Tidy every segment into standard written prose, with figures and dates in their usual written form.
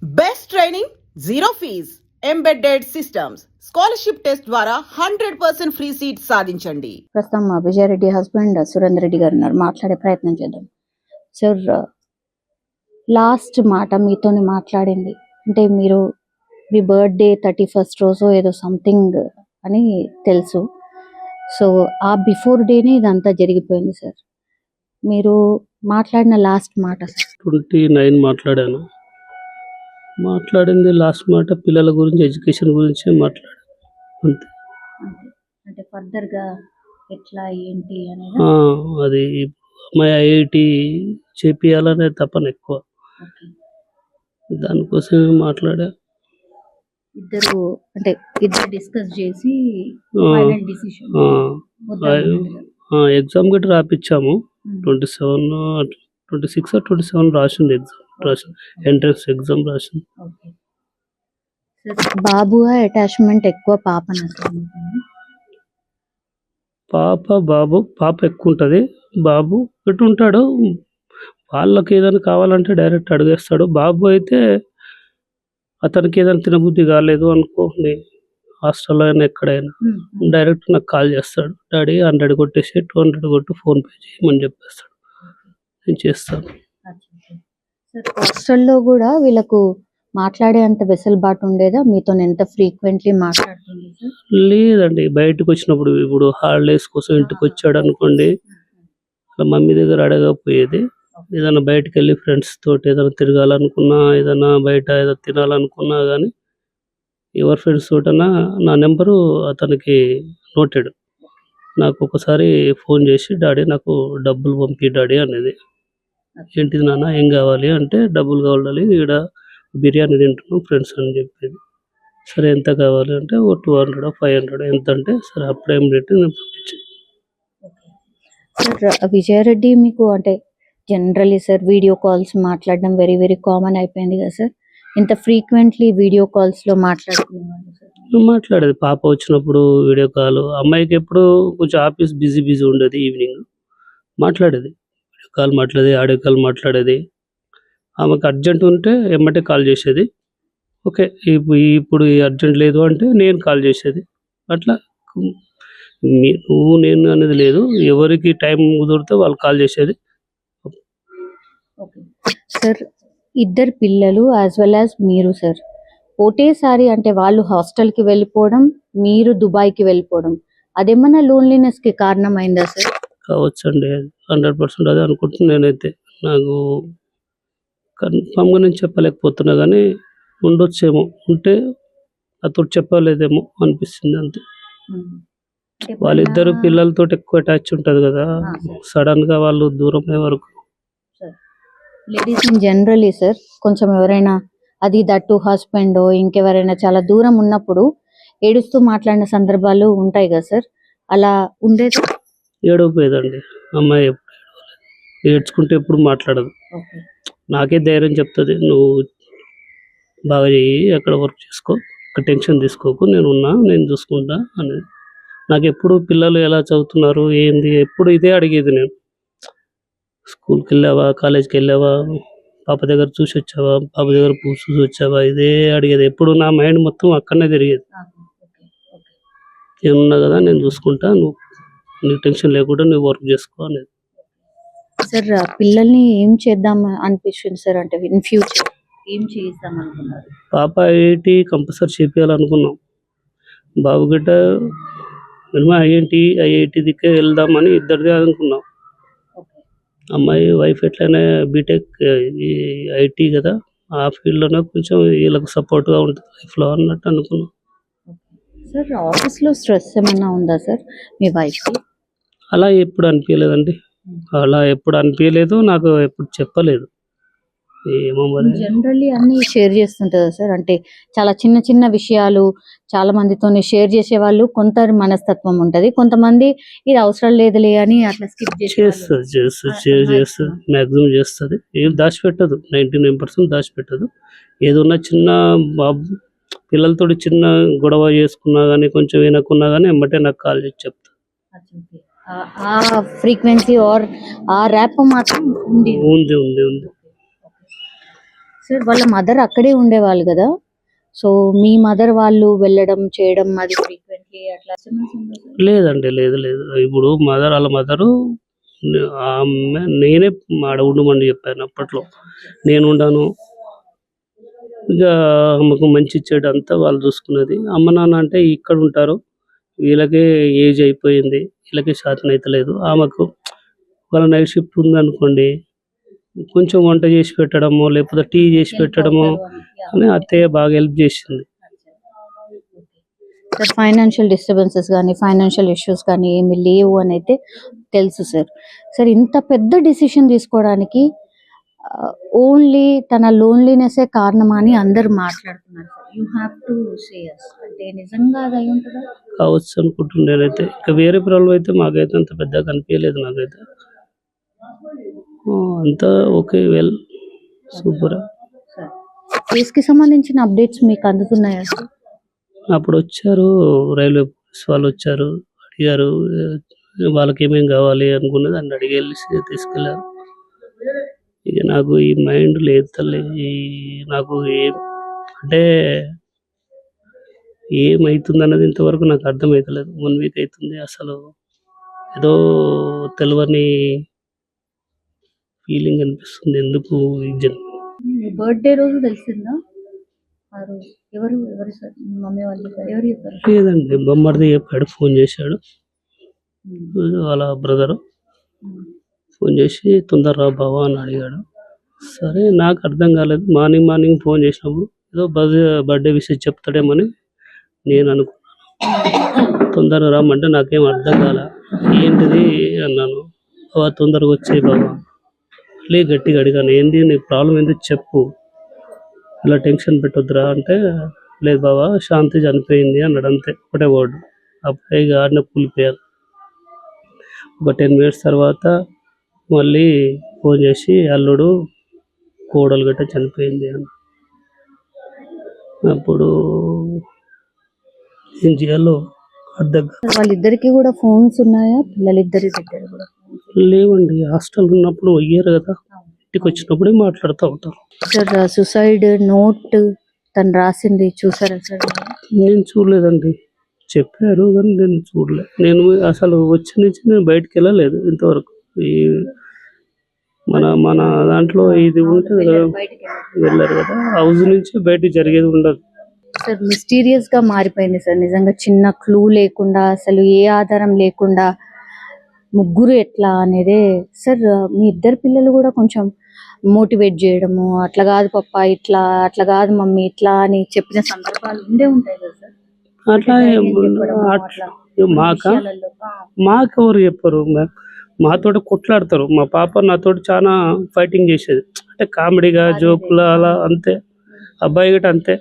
Best training, zero fees, embedded systems, scholarship test ద్వారా 100% free seat సాధించండి. ప్రస్తుతం Vijaya Reddy husband Surender Reddy గారు ఉన్నారు. మాట్లాడే ప్రయత్నం చేద్దాం. సార్, లాస్ట్ మాట మీతోని మాట్లాడింది అంటే మీరు మీ బర్త్డే 31st రోజు ఏదో సంథింగ్ అని తెలుసు. సో ఆ బిఫోర్ డేనే ఇదంతా జరిగిపోయింది సార్. మీరు మాట్లాడిన లాస్ట్ మాట 29 మాట్లాడాను. మాట్లాడింది లాస్ట్ మాట పిల్లల గురించి, ఎడ్యుకేషన్ గురించి మాట్లాడాను అంతే. అంటే ఫర్దర్ గా ఎట్లా ఏంటి అనేది అది అమ్మాయి ఐఐటి చేపియాలనే తపన ఎక్కువ, దానికోసమే మాట్లాడా. ఇద్దరు డిస్కస్ చేసి ఫైనల్ డిసిషన్ ఎగ్జామ్ గట్టి రాపిచ్చాము. 26 or 27 రాసింది ఎగ్జామ్, ఎంట్రన్స్ ఎగ్జామ్ రాసింది. బాబు అటాచ్మెంట్ ఎక్కువ పాప పాప ఎక్కువ ఉంటుంది. బాబు ఎటు ఉంటాడు, వాళ్ళకి ఏదైనా కావాలంటే డైరెక్ట్ అడిగేస్తాడు. బాబు అయితే అతనికి ఏదైనా తినబుద్ధి కాలేదు అనుకోండి, హాస్టల్లో అయినా ఎక్కడైనా డైరెక్ట్ నాకు కాల్ చేస్తాడు. డాడీ 100 కొట్టేసి 200 కొట్టు, ఫోన్పే చేయమని చెప్పేస్తాడు. నేను చేస్తాను. హాస్టల్లో కూడా వీళ్ళకు మాట్లాడే అంత వెసులుబాటు ఉండేదా? మీతో ఎంత ఫ్రీక్వెంట్లీ మాట్లాడుతుంది? లేదండి, బయటకు వచ్చినప్పుడు ఇప్పుడు హాలిడేస్ కోసం ఇంటికి వచ్చాడు అనుకోండి, మమ్మీ దగ్గర అడగకపోయేది. ఏదైనా బయటకు వెళ్ళి ఫ్రెండ్స్ తోటి ఏదైనా తిరగాలనుకున్నా, ఏదైనా బయట ఏదైనా తినాలనుకున్నా కానీ ఎవరి ఫ్రెండ్స్ తోటన్నా నా నెంబరు అతనికి నోటెడ్. నాకు ఒకసారి ఫోన్ చేసి డాడీ నాకు డబ్బులు పంపి డాడీ అనేది. ఏంటిది నాన్న, ఏం కావాలి అంటే డబ్బులు కావాలి, ఇక్కడ బిర్యానీ తింటున్నాం ఫ్రెండ్స్ అని చెప్పేది. సరే ఎంత కావాలి అంటే 200 500 ఎంత అంటే సరే అప్పుడేం రేటు నేను పంపించాను. సార్, విజయారెడ్డి మీకు అంటే జనరల్లీ సార్ వీడియో కాల్స్ మాట్లాడడం వెరీ వెరీ కామన్ అయిపోయింది కదా సార్? ఇంత ఫ్రీక్వెంట్లీ వీడియో కాల్స్ లో మాట్లాడేది. పాప వచ్చినప్పుడు వీడియో కాల్, అమ్మాయికి ఎప్పుడు కొంచెం ఆఫీస్ బిజీ ఉండేది, ఈవినింగ్ మాట్లాడేది. వీడియో కాల్ మాట్లాడేది, ఆడియో కాల్ మాట్లాడేది. ఆమెకు అర్జెంట్ ఉంటే ఎమ్మటే కాల్ చేసేది. ఓకే, ఇప్పుడు అర్జెంట్ లేదు అంటే నేను కాల్ చేసేది. అట్లా నువ్వు నేను అనేది లేదు, ఎవరికి టైం కుదిరితే వాళ్ళు కాల్ చేసేది. సార్, ఇద్దరు పిల్లలు యాజ్ వెల్ యాజ్ మీరు సార్ ఒకటేసారి అంటే వాళ్ళు హాస్టల్కి వెళ్ళిపోవడం, మీరు దుబాయ్కి వెళ్ళిపోవడం, అదేమన్నా లోన్లీనెస్ కి కారణమైందా సార్? కావచ్చు అండి, 100% అదే అనుకుంటున్నాను నేనైతే. నాకు కన్ఫామ్గా నేను చెప్పలేకపోతున్నా కానీ ఉండొచ్చేమో, ఉంటే అతడు చెప్పలేదేమో అనిపిస్తుంది అంతే. వాళ్ళిద్దరు పిల్లలతో ఎక్కువ అటాచ్ ఉంటుంది కదా, సడన్ గా వాళ్ళు దూరం అయ్యే వరకు. లేడీస్ ఇన్ జనరలీ సార్ కొంచెం ఎవరైనా అది దట్టు హస్బెండ్ ఇంకెవరైనా చాలా దూరం ఉన్నప్పుడు ఏడుస్తూ మాట్లాడిన సందర్భాలు ఉంటాయి కదా సార్, అలా ఉండేది? ఏడవపోయేదండి అమ్మాయి, ఎప్పుడు ఏడ్చుకుంటే ఎప్పుడు మాట్లాడదు. నాకే ధైర్యం చెప్తుంది, నువ్వు బాగా చెయ్యి, అక్కడ వర్క్ చేసుకో, ఒక టెన్షన్ తీసుకోకు, నేను చూసుకుంటా అనేది. నాకు ఎప్పుడు పిల్లలు ఎలా చదువుతున్నారు ఏంది ఎప్పుడు ఇదే అడిగేది. నేను స్కూల్కి వెళ్ళావా, కాలేజ్కి వెళ్ళావా, పాప దగ్గర చూసి వచ్చావా, పాప దగ్గర చూసి వచ్చావా, ఇదే అడిగేది. ఎప్పుడు నా మైండ్ మొత్తం అక్కడనే తిరిగేది. ఏమున్నా కదా నేను చూసుకుంటా, నీకు టెన్షన్ లేకుండా నువ్వు వర్క్ చేసుకో అనేది. సార్, పిల్లల్ని ఏం చేద్దాం అనిపిస్తుంది సార్? అంటే ఇన్ ఫ్యూచర్ ఏం చేద్దాం అనుకున్నారు? పాప ఐఐటి కంపల్సరీ చేపియాలనుకున్నాం. బాబు గిట్ట మినిమం ఐఐటి దిక్కే వెళ్దామని ఇద్దరిదే అనుకున్నాం. అమ్మాయి వైఫ్ ఎట్లయినా బీటెక్ ఐటీ కదా, ఆ ఫీల్డ్లోనే కొంచెం వీళ్ళకి సపోర్ట్గా ఉంటుంది లైఫ్లో అన్నట్టు అనుకున్నాం. సార్, ఆఫీస్లో స్ట్రెస్ ఏమన్నా ఉందా సార్ మీ వైఫ్కి? అలా ఎప్పుడు అనిపించలేదండి, అలా ఎప్పుడు అనిపించలేదు, నాకు ఎప్పుడు చెప్పలేదు. ఏమో మరి జనరల్లీ అన్ని షేర్ చేస్తుంటారా సార్? అంటే చాలా చిన్న చిన్న విషయాలు చాలా మందితో షేర్ చేసే వాళ్ళు కొంత మనస్తత్వం ఉంటది, కొంతమంది ఇది అవసరం లేదులే అని అట్లా స్కిప్ చేస్తుంది. షేర్ చేస్తుంది, మ్యాక్సిమం చేస్తుంది. ఏం దాచిపెట్టదు, 99% దాచిపెట్టదు. ఏదన్నా చిన్న బాబు పిల్లలతో చిన్న గొడవ చేసుకున్నా కానీ కొంచెం వినకున్నా కానీ ఎమ్మటే నాకు కాల్ చేసి చెప్తా. ఆ ఫ్రీక్వెన్సీ ఆర్ ఆ ర్యాప్ మాత్రం ఉంది. సార్ వాళ్ళ మదర్ అక్కడే ఉండేవాళ్ళు కదా, సో మీ మదర్ వాళ్ళు వెళ్ళడం చేయడం అది ఫ్రీక్వెంట్లీ అట్లా లేదండి, లేదు లేదు. ఇప్పుడు వాళ్ళ మదరు ఆమె నేనే ఆడ ఉండమని చెప్పాను అప్పట్లో. నేను ఉండాను. ఇక ఆమెకు మంచి చెడు అంతా వాళ్ళు చూసుకున్నది. అమ్మ నాన్న అంటే ఇక్కడ ఉంటారు. వీళ్ళకే ఏజ్ అయిపోయింది. వీళ్ళకి చేతనైతలేదు. ఆమెకు వాళ్ళ నైట్ షిఫ్ట్ ఉందనుకోండి, కొంచెం వంట చేసి పెట్టడమో లేకపోతే టీ చేసి పెట్టడమో అని అత్తయ్య బాగా హెల్ప్ చేసింది. సార్ ఫైనాన్షియల్ డిస్టర్బెన్సెస్ కానీ ఫైనాన్షియల్ ఇష్యూస్ కానీ ఏమి లేవు అని అయితే తెలుసు సార్. సార్ ఇంత పెద్ద డిసిషన్ తీసుకోవడానికి ఓన్లీ తన లోన్లీనెస్సే కారణమా అని అందరు మాట్లాడుతున్నారు sir. You have to say us. అంటే నిజంగా అది అయి ఉంటుందా? కావచ్చు అనుకుంటున్నాను నేనైతే. ఇంకా వేరే ప్రాబ్లం అయితే మాకైతే అంత పెద్దగా కనిపించలేదు నాకైతే. అంతా ఓకే, వెల్, సూపర్. సార్ కేసుకి సంబంధించిన అప్డేట్స్ మీకు అందుతున్నాయా సార్? అప్పుడు వచ్చారు, రైల్వే పోలీస్ వాళ్ళు వచ్చారు, అడిగారు వాళ్ళకి ఏమేం కావాలి అనుకున్నది అని అడిగి వెళ్ళి తీసుకెళ్ళారు. ఇక నాకు ఈ మైండ్ లేదు తల్లి. నాకు ఏం అంటే ఏమవుతుంది అన్నది ఇంతవరకు నాకు అర్థమవుతలేదు. 1 వీక్ అవుతుంది. అసలు ఏదో తెలియని ఫీలింగ్ అనిపిస్తుంది. ఎందుకు ఈ బర్త్డే రోజు తెలిసిందా? ఆ రోజు ఎవరు ఎవరు సార్? మీ మమ్మీ వాళ్ళు చెప్పారు? ఎవరు చెప్పారు? లేదండి, బొమ్మడిది చెప్పాడు. ఫోన్ చేశాడు వాళ్ళ బ్రదరు. ఫోన్ చేసి తొందర రా బావా అని అడిగాడు. సరే, నాకు అర్థం కాలేదు. మార్నింగ్ ఫోన్ చేసినప్పుడు ఏదో బర్త్డే విషయం చెప్తాడేమని నేను అనుకున్నాను. తొందరగా రమ్మంటే నాకేం అర్థం కాలే. ఏంటిది అన్నాను. బావా తొందరగా వచ్చేయి బావా. మళ్ళీ గట్టిగా అడిగాను, ఏంది నీ ప్రాబ్లం ఏంది చెప్పు, ఇలా టెన్షన్ పెట్టొద్దురా అంటే, లేదు బావా శాంతి చనిపోయింది అన్నాడు. అంతే, ఒకటే వర్డ్. అప్పుడే ఇక ఆడిన కూలిపోయాను. ఒక 10 మినిట్స్ తర్వాత మళ్ళీ ఫోన్ చేసి అల్లుడు కోడలు గట్ట చనిపోయింది అని. అప్పుడు ఏం చేయాలో అర్థం కాదు. వాళ్ళిద్దరికి కూడా ఫోన్స్ ఉన్నాయా? పిల్లలిద్దరి దగ్గర కూడా లేవండి. హాస్టల్ ఉన్నప్పుడు అయ్యారు కదా, ఇంటికి వచ్చినప్పుడే మాట్లాడుతూ ఉంటారు. సార్ సూసైడ్ నోట్ తను రాసింది చూసారా సార్? నేను చూడలేదండి. చెప్పారు కానీ నేను చూడలే. నేను అసలు వచ్చి నుంచి నేను బయటకు వెళ్ళలేదు ఇంతవరకు. ఈ మన దాంట్లో ఇది ఉంటుంది కదా, వెళ్ళారు కదా, హౌస్ నుంచి బయటకు జరిగేది ఉండదు. సార్ మిస్టీరియస్ గా మారిపోయింది సార్. నిజంగా చిన్న క్లూ లేకుండా, అసలు ఏ ఆధారం లేకుండా ముగ్గురు ఎట్లా అనేదే సార్. మీ ఇద్దరు పిల్లలు కూడా కొంచెం మోటివేట్ చేయడము, అట్లా కాదు పప్ప ఇట్లా, అట్లా కాదు మమ్మీ ఇట్లా అని చెప్పిన సందర్భాలు ఉండే ఉంటాయి కదా సార్. అట్లా మాకెవరు చెప్పరు. మాతోటి కొట్లాడతారు. మా పాప నాతోటి చాలా ఫైటింగ్ చేసేది. అంటే కామెడీగా జోకులు అలా అంతే. అబ్బాయి గట్రా అంతే.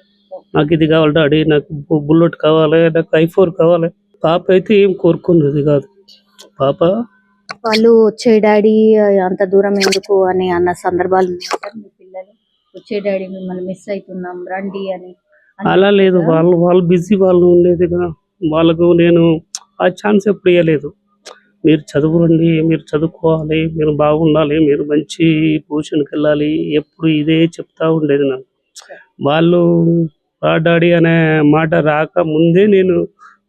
నాకు ఇది కావాలి డాడీ, నాకు బుల్లెట్ కావాలి, నాకు i4 కావాలి. పాప అయితే ఏం కోరుకున్నది కాదు. పాప వాళ్ళు వచ్చే డాడీ అంత దూరం ఎందుకు అని అన్న సందర్భాలు ఉన్నాయి సార్. మీ పిల్లలు వచ్చే డాడీ మిమ్మల్ని మిస్ అవుతున్నాం రండి అని అలా లేదు. వాళ్ళు బిజీ వాళ్ళు ఉండేది కదా. వాళ్ళకు నేను ఆ ఛాన్స్ ఎప్పుడు ఇవ్వలేదు. మీరు చదువురండి, మీరు చదువుకోవాలి, మీరు బాగుండాలి, మీరు మంచి పొజిషన్కి వెళ్ళాలి, ఎప్పుడు ఇదే చెప్తా ఉండేది నాకు. వాళ్ళు రా డాడీ అనే మాట రాక ముందే నేను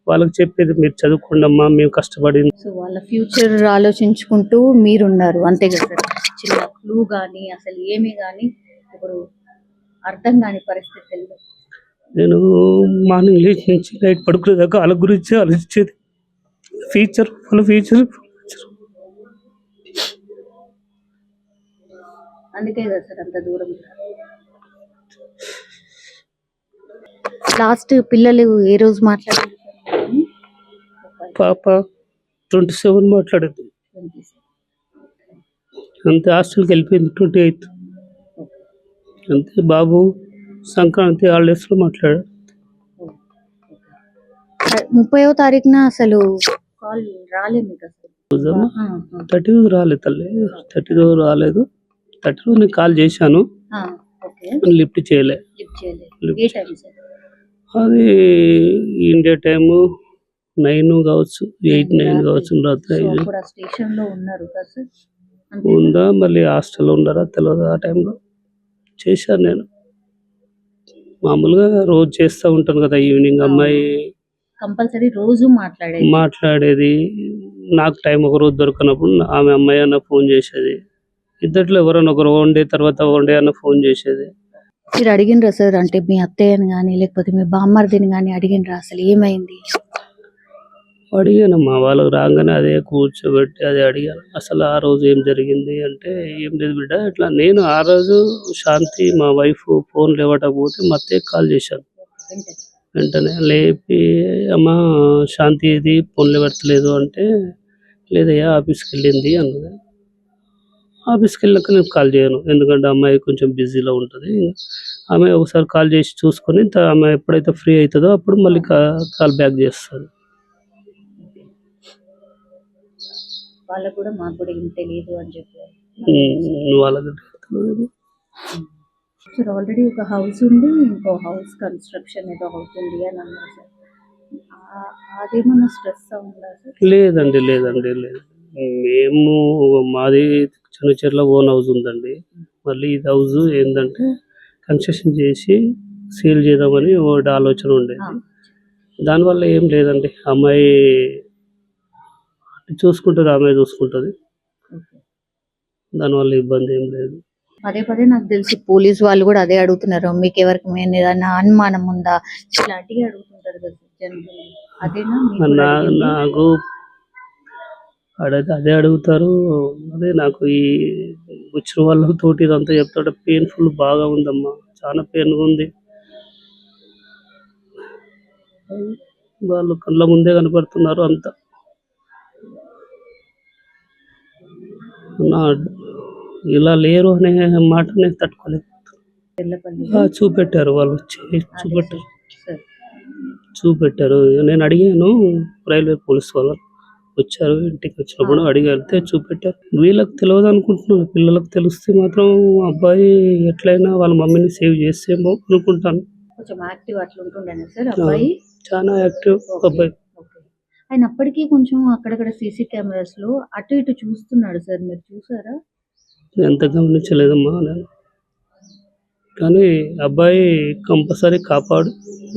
వాళ్ళకి చెప్పేది, మీరు చదువుకోండి అమ్మా, మేము కష్టపడింది. సో వాళ్ళ ఫ్యూచర్ ఆలోచించుకుంటూ మీరున్నారు అంతే కదా సార్. చిన్న క్లూ కానీ అసలు ఏమీ కానీ ఇప్పుడు అర్థం కాని పరిస్థితుల్లో నేను మార్నింగ్ లేచి నుంచి నైట్ పడుకునేదాకా వాళ్ళ గురించి ఆలోచించేది. వాళ్ళ ఫ్యూచర్ అందుకే కదా సార్ అంత దూరం. లాస్ట్ పిల్లలు ఏ రోజు మాట్లాడారు? పాప 27 మాట్లాడేది. అంతే, హాస్టల్కి వెళ్ళిపోయింది 28. అంతే, బాబు సంక్రాంతి హాలిడేస్లో మాట్లాడాడు. 30వ తారీఖున అసలు కాల్ రాలేదు మీకు అసలు? 30 రాలేదు తల్లి, 30 రాలేదు. 30 నేను కాల్ చేశాను, లిఫ్ట్ చేయలే. అది ఇండియా టైము 9 కావచ్చు, 8, 9 కావచ్చు రాత్రి. స్టేషన్ లో ఉన్నారు ఉందా, మళ్ళీ హాస్టల్లో ఉన్నారా తెలియదు. ఆ టైంలో చేశాను నేను. మామూలుగా రోజు చేస్తా ఉంటాను కదా ఈవినింగ్. అమ్మాయి కంపల్సరీ రోజు మాట్లాడేది. మాట్లాడేది. నాకు టైం ఒకరోజు దొరకనప్పుడు ఆమె అమ్మాయి అన్న ఫోన్ చేసేది. ఇద్దట్లో ఎవరైనా ఒకరు వన్ డే తర్వాత వన్ డే అన్న ఫోన్ చేసేది. మీరు అడిగిండ్రా సార్? అంటే మీ అత్తయ్యని గాని లేకపోతే మీ బామ్మర్దిని గాని అడిగిండ్రా అసలు ఏమైంది? అడిగానమ్మా. వాళ్ళకి రాగానే అదే కూర్చోబెట్టి అదే అడిగాను. అసలు ఆ రోజు ఏం జరిగింది అంటే, "ఏం లేదు బిడ్డ, ఇట్లా నేను ఆ రోజు శాంతి మా వైఫ్ ఫోన్ లేవటకపోతే మా అత్తయ్యకి కాల్ చేశాను. వెంటనే లేపి, అమ్మా శాంతి ఏది ఫోన్ లేవట్లేదు అంటే, లేదయ్యా ఆఫీస్కి వెళ్ళింది అన్నది. ఆఫీస్కి వెళ్ళాక నేను కాల్ చేయను, ఎందుకంటే అమ్మాయి కొంచెం బిజీలో ఉంటుంది. ఆమె ఒకసారి కాల్ చేసి చూసుకొని ఆమె ఎప్పుడైతే ఫ్రీ అవుతుందో అప్పుడు మళ్ళీ కాల్ బ్యాక్ చేస్తాను. వాళ్ళకు కూడా మాకు కూడా ఏం తెలియదు అని చెప్పారు. వాళ్ళకి తెలియదు. సార్ ఆల్రెడీ ఒక హౌస్ ఉంది, ఇంకో హౌస్ కన్స్ట్రక్షన్ ఏదో అవుతుంది అని అన్నారు సార్. అదేమన్నా స్ట్రెస్ ఉందా సార్? లేదండి, లేదండి, లేదు. మేము మాది చిన్నచెర్ల ఓన్ హౌస్ ఉందండి. మళ్ళీ ఇది హౌస్ ఏంటంటే కన్స్ట్రక్షన్ చేసి సేల్ చేద్దామని ఒకటి ఆలోచన ఉండేది. దానివల్ల ఏం లేదండి, అమ్మాయి చూసుకుంటుంది, అమ్మాయి చూసుకుంటుంది. దానివల్ల ఇబ్బంది ఏం లేదు. పదే పదే నాకు తెలిసి పోలీస్ వాళ్ళు కూడా అదే అడుగుతున్నారు, మీకు ఎవరికి మేము ఏదైనా అనుమానం ఉందా ఇట్లాంటివి అడుగుతుంటారు కదా జనరల్. అదేనా మీకు కూడా అడిగింది? నాకు అదే అడుగుతారు. అదే నాకు ఈ వచ్చిన వాళ్ళతోటి ఇదంతా చెప్తాడు. పెయిన్ఫుల్ బాగా ఉందమ్మా, చాలా పెయిన్గా ఉంది. వాళ్ళు కళ్ళ ముందే కనపడుతున్నారు అంతా. ఇలా లేరు అనే మాట నేను తట్టుకోలేదు. చూపెట్టారు, వాళ్ళు వచ్చి చూపెట్టారు. నేను అడిగాను, రైల్వే పోలీస్ వాళ్ళు వచ్చారు, ఇంటికి వచ్చినప్పుడు అడిగితే చూపెట్టారు. వీళ్ళకి తెలియదు అనుకుంటున్నాను, పిల్లలకు తెలిస్తే మాత్రం అబ్బాయి ఎట్లయినా వాళ్ళ మమ్మీని సేవ్ చేస్తేమో అనుకుంటాను. కొంచెం యాక్టివ్ అట్లా ఉంటుండేనా సార్ అబ్బాయి? చాలా యాక్టివ్ అబ్బాయి. ఆయన అప్పటికీ కొంచెం అక్కడక్కడ సీసీ కెమెరాస్ లో అటు ఇటు చూస్తున్నాడు సార్, మీరు చూసారా? ఎంత గమనించలేదమ్మా నేను, కానీ అబ్బాయి కంపల్సరీ కాపాడు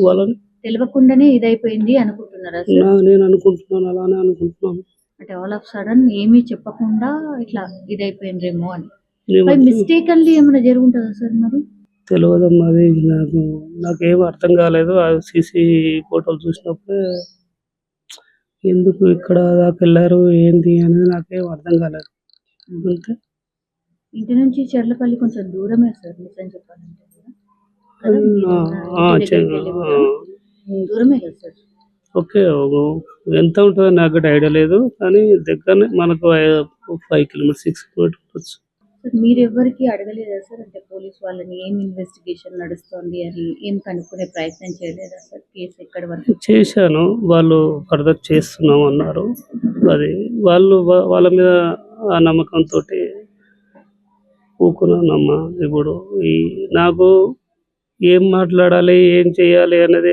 వాళ్ళని. తెలియకుండానే ఇదైపోయింది అనుకుంటున్నారా సార్? నేను అనుకుంటున్నాను, అలానే అనుకుంటున్నాను. అంటే ఆల్ ఆఫ్ సడన్ ఏమీ చెప్పకుండా ఇట్లా ఇదైపోయిండ్రేమో అని. మిస్టేకన్లీ ఏమైనా జరుగుంటుందా సార్ మరి? తెలియదమ్మా, అది నాకేం అర్థం కాలేదు. ఆ సీసీ ఫోటోలు చూసినప్పుడే ఎందుకు ఇక్కడ దాకా వెళ్ళారు ఏంది అనేది నాకేం అర్థం కాలేదు. అంతే. ఇంటి నుంచి చెర్లపల్లి కొంచెం దూరమే సార్ నిజం చెప్పాలంటే. దూరమే కదా సార్? ఓకే, ఎంత ఉంటుందో నాకు కూడా ఐడియా లేదు, కానీ దగ్గరనే మనకు 5 కిలోమీటర్స్ 6 కిలోమీటర్స్. మీరు ఎవరికి అడగలేదా సార్? అంటే పోలీస్ వాళ్ళని ఏం ఇన్వెస్టిగేషన్ నడుస్తుంది అని ఏం కనుక్కునే ప్రయత్నం చేయలేదా సార్? కేసు ఎక్కడి వరకు? చేశాను, వాళ్ళు ఫర్దర్ చేస్తున్నాం అన్నారు. అది వాళ్ళు వాళ్ళ మీద ఆ నమ్మకంతో ఊకున్నానమ్మా. ఇప్పుడు నాకు ఏం మాట్లాడాలి, ఏం చేయాలి అనేది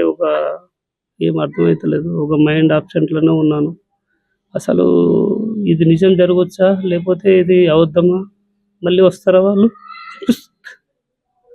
ఏం అర్థమవుతలేదు. ఒక మైండ్ ఆబ్సెంట్లోనే ఉన్నాను. అసలు ఇది నిజం జరగవచ్చా, లేకపోతే ఇది అబద్ధమా, మళ్ళీ వస్తారా వాళ్ళు?